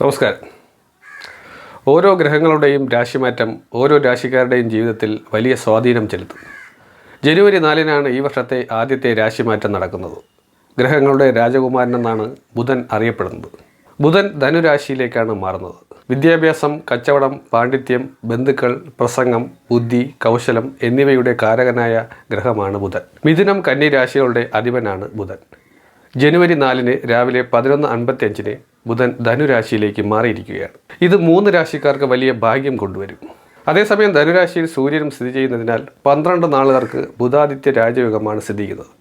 നമസ്കാരം. ഓരോ ഗ്രഹങ്ങളുടെയും രാശിമാറ്റം ഓരോ രാശിക്കാരുടെയും ജീവിതത്തിൽ വലിയ സ്വാധീനം ചെലുത്തും. ജനുവരി 4-നാണ് ഈ വർഷത്തെ ആദ്യത്തെ രാശിമാറ്റം നടക്കുന്നത്. ഗ്രഹങ്ങളുടെ രാജകുമാരനെന്നാണ് ബുധൻ അറിയപ്പെടുന്നത്. ബുധൻ ധനുരാശിയിലേക്കാണ് മാറുന്നത്. വിദ്യാഭ്യാസം, കച്ചവടം, പാണ്ഡിത്യം, ബന്ധുക്കൾ, പ്രസംഗം, ബുദ്ധി, കൗശലം എന്നിവയുടെ കാരകനായ ഗ്രഹമാണ് ബുധൻ. മിഥുനം, കന്നി രാശികളുടെ അധിപനാണ് ബുധൻ. ജനുവരി 4-ന് രാവിലെ 11:55-ന് ബുധൻ ധനുരാശിയിലേക്ക് മാറിയിരിക്കുകയാണ്. ഇത് 3 രാശിക്കാർക്ക് വലിയ ഭാഗ്യം കൊണ്ടുവരും. അതേസമയം ധനുരാശിയിൽ സൂര്യനും സ്ഥിതി ചെയ്യുന്നതിനാൽ 12 നാളുകാർക്ക് ബുധാദിത്യ രാജയോഗമാണ് സിദ്ധിക്കുന്നത്.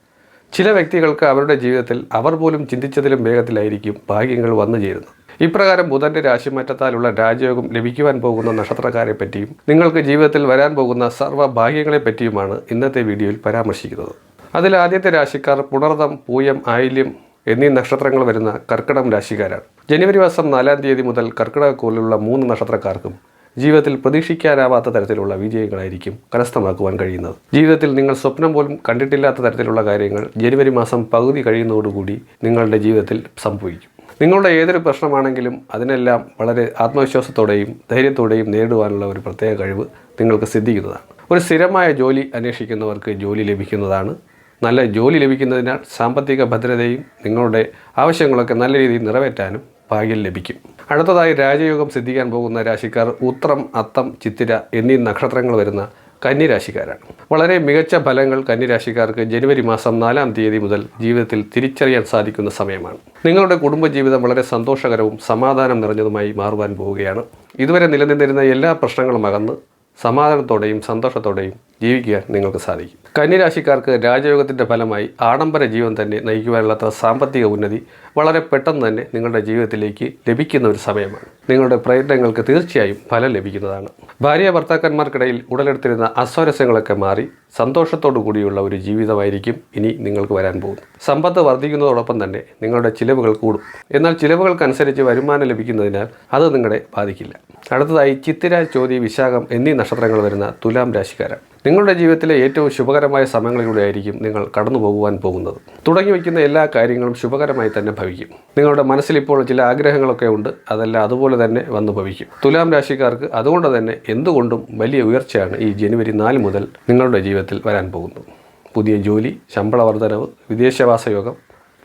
ചില വ്യക്തികൾക്ക് അവരുടെ ജീവിതത്തിൽ അവർ പോലും ചിന്തിച്ചതിലും വേഗത്തിലായിരിക്കും ഭാഗ്യങ്ങൾ വന്നു ചേരുന്നത്. ഇപ്രകാരം ബുധന്റെ രാശിമാറ്റത്താലുള്ള രാജയോഗം ലഭിക്കുവാൻ പോകുന്ന നക്ഷത്രക്കാരെ പറ്റിയും നിങ്ങൾക്ക് ജീവിതത്തിൽ വരാൻ പോകുന്ന സർവ്വ ഭാഗ്യങ്ങളെ പറ്റിയുമാണ് ഇന്നത്തെ വീഡിയോയിൽ പരാമർശിക്കുന്നത്. അതിൽ ആദ്യത്തെ രാശിക്കാർ പുണർതം, പൂയം, ആയില്യം എന്നീ നക്ഷത്രങ്ങൾ വരുന്ന കർക്കിടകം രാശിക്കാരാണ്. ജനുവരി മാസം 4-ാം തീയതി മുതൽ കർക്കിടകക്കൂറിലുള്ള 3 നക്ഷത്രക്കാർക്കും ജീവിതത്തിൽ പ്രതീക്ഷിക്കാനാവാത്ത തരത്തിലുള്ള വിജയങ്ങളായിരിക്കും കരസ്ഥമാക്കുവാൻ കഴിയുന്നത്. ജീവിതത്തിൽ നിങ്ങൾ സ്വപ്നം പോലും കണ്ടിട്ടില്ലാത്ത തരത്തിലുള്ള കാര്യങ്ങൾ ജനുവരി മാസം പകുതി കഴിയുന്നതോടുകൂടി നിങ്ങളുടെ ജീവിതത്തിൽ സംഭവിക്കും. നിങ്ങളുടെ ഏതൊരു പ്രശ്നമാണെങ്കിലും അതിനെല്ലാം വളരെ ആത്മവിശ്വാസത്തോടെയും ധൈര്യത്തോടെയും നേരിടുവാനുള്ള ഒരു പ്രത്യേക കഴിവ് നിങ്ങൾക്ക് സിദ്ധിക്കുന്നതാണ്. ഒരു സ്ഥിരമായ ജോലി അന്വേഷിക്കുന്നവർക്ക് ജോലി ലഭിക്കുന്നതാണ്. നല്ല ജോലി ലഭിക്കുന്നതിനാൽ സാമ്പത്തിക ഭദ്രതയും നിങ്ങളുടെ ആവശ്യങ്ങളൊക്കെ നല്ല രീതിയിൽ നിറവേറ്റാനും ഭാഗ്യം ലഭിക്കും. അടുത്തതായി രാജയോഗം സിദ്ധിക്കാൻ പോകുന്ന രാശിക്കാർ ഉത്രം, അത്തം, ചിത്തിര എന്നീ നക്ഷത്രങ്ങൾ വരുന്ന കന്നിരാശിക്കാരാണ്. വളരെ മികച്ച ഫലങ്ങൾ കന്നിരാശിക്കാർക്ക് ജനുവരി മാസം 4-ാം തീയതി മുതൽ ജീവിതത്തിൽ തിരിച്ചറിയാൻ സാധിക്കുന്ന സമയമാണ്. നിങ്ങളുടെ കുടുംബജീവിതം വളരെ സന്തോഷകരവും സമാധാനം നിറഞ്ഞതുമായി മാറുവാൻ പോവുകയാണ്. ഇതുവരെ നിലനിന്നിരുന്ന എല്ലാ പ്രശ്നങ്ങളും അകന്ന് സമാധാനത്തോടെയും സന്തോഷത്തോടെയും ജീവിക്കാൻ നിങ്ങൾക്ക് സാധിക്കും. കന്നിരാശിക്കാർക്ക് രാജയോഗത്തിൻ്റെ ഫലമായി ആഡംബര ജീവൻ തന്നെ നയിക്കുവാനുള്ള സാമ്പത്തിക ഉന്നതി വളരെ പെട്ടെന്ന് തന്നെ നിങ്ങളുടെ ജീവിതത്തിലേക്ക് ലഭിക്കുന്ന ഒരു സമയമാണ്. നിങ്ങളുടെ പ്രയത്നങ്ങൾക്ക് തീർച്ചയായും ഫലം ലഭിക്കുന്നതാണ്. ഭാര്യ ഭർത്താക്കന്മാർക്കിടയിൽ ഉടലെടുത്തിരുന്ന അസ്വാരസ്യങ്ങളൊക്കെ മാറി സന്തോഷത്തോടു കൂടിയുള്ള ഒരു ജീവിതമായിരിക്കും ഇനി നിങ്ങൾക്ക് വരാൻ പോകുന്നത്. സമ്പത്ത് വർദ്ധിക്കുന്നതോടൊപ്പം തന്നെ നിങ്ങളുടെ ചിലവുകൾ കൂടും. എന്നാൽ ചിലവുകൾക്കനുസരിച്ച് വരുമാനം ലഭിക്കുന്നതിനാൽ അത് നിങ്ങളെ ബാധിക്കില്ല. അടുത്തതായി ചിത്തിര, ചോതി, വിശാഖം എന്നീ നക്ഷത്രങ്ങൾ വരുന്ന തുലാം രാശിക്കാരാണ്. നിങ്ങളുടെ ജീവിതത്തിലെ ഏറ്റവും ശുഭകരമായ സമയങ്ങളിലൂടെ ആയിരിക്കും നിങ്ങൾ കടന്നു പോകുവാൻ പോകുന്നത്. തുടങ്ങി വയ്ക്കുന്ന എല്ലാ കാര്യങ്ങളും ശുഭകരമായി തന്നെ ഭവിക്കും. നിങ്ങളുടെ മനസ്സിൽ ഇപ്പോൾ ചില ആഗ്രഹങ്ങളൊക്കെ ഉണ്ട്, അതെല്ലാം അതുപോലെ തന്നെ വന്നു ഭവിക്കും. തുലാം രാശിക്കാർക്ക് അതുകൊണ്ട് തന്നെ എന്തുകൊണ്ടും വലിയ ഉയർച്ചയാണ് ഈ ജനുവരി 4 മുതൽ നിങ്ങളുടെ ജീവിതത്തിൽ വരാൻ പോകുന്നത്. പുതിയ ജോലി, ശമ്പള വർധനവ്, വിദേശവാസ യോഗം,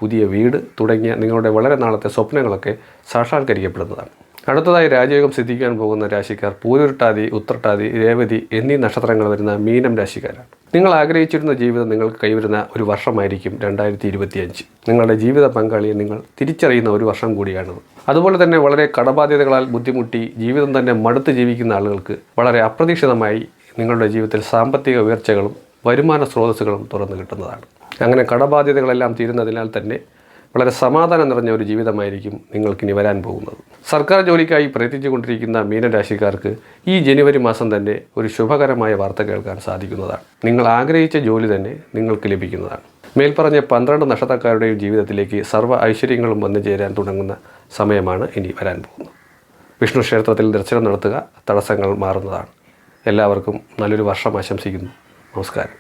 പുതിയ വീട് തുടങ്ങിയ നിങ്ങളുടെ വളരെ നാളത്തെ സ്വപ്നങ്ങളൊക്കെ സാക്ഷാത്കരിക്കപ്പെടുന്നതാണ്. അടുത്തതായി രാജയോഗം സിദ്ധിക്കാൻ പോകുന്ന രാശിക്കാർ പൂരുരുട്ടാതി, ഉത്രട്ടാതി, രേവതി എന്നീ നക്ഷത്രങ്ങൾ വരുന്ന മീനം രാശിക്കാരാണ്. നിങ്ങൾ ആഗ്രഹിച്ചിരുന്ന ജീവിതം നിങ്ങൾക്ക് കൈവരുന്ന ഒരു വർഷമായിരിക്കും 2025. നിങ്ങളുടെ ജീവിത പങ്കാളിയെ നിങ്ങൾ തിരിച്ചറിയുന്ന ഒരു വർഷം കൂടിയാണത്. അതുപോലെ തന്നെ വളരെ കടബാധ്യതകളാൽ ബുദ്ധിമുട്ടി ജീവിതം തന്നെ മടുത്ത് ജീവിക്കുന്ന ആളുകൾക്ക് വളരെ അപ്രതീക്ഷിതമായി നിങ്ങളുടെ ജീവിതത്തിൽ സാമ്പത്തിക ഉയർച്ചകളും വരുമാന സ്രോതസ്സുകളും തുറന്നു കിട്ടുന്നതാണ്. അങ്ങനെ കടബാധ്യതകളെല്ലാം തീരുന്നതിനാൽ തന്നെ വളരെ സമാധാനം നിറഞ്ഞ ഒരു ജീവിതമായിരിക്കും നിങ്ങൾക്കിനി വരാൻ പോകുന്നത്. സർക്കാർ ജോലിക്കായി പ്രയത്നിച്ചുകൊണ്ടിരിക്കുന്ന മീനരാശിക്കാർക്ക് ഈ ജനുവരി മാസം തന്നെ ഒരു ശുഭകരമായ വാർത്ത കേൾക്കാൻ സാധിക്കുന്നതാണ്. നിങ്ങൾ ആഗ്രഹിച്ച ജോലി തന്നെ നിങ്ങൾക്ക് ലഭിക്കുന്നതാണ്. മേൽപ്പറഞ്ഞ 12 നക്ഷത്രക്കാരുടെയും ജീവിതത്തിലേക്ക് സർവ്വ ഐശ്വര്യങ്ങളും വന്നു ചേരാൻ തുടങ്ങുന്ന സമയമാണ് ഇനി വരാൻ പോകുന്നത്. വിഷ്ണു ക്ഷേത്രത്തിൽ ദർശനം നടത്തുക, തടസ്സങ്ങൾ മാറുന്നതാണ്. എല്ലാവർക്കും നല്ലൊരു വർഷം ആശംസിക്കുന്നു. നമസ്കാരം.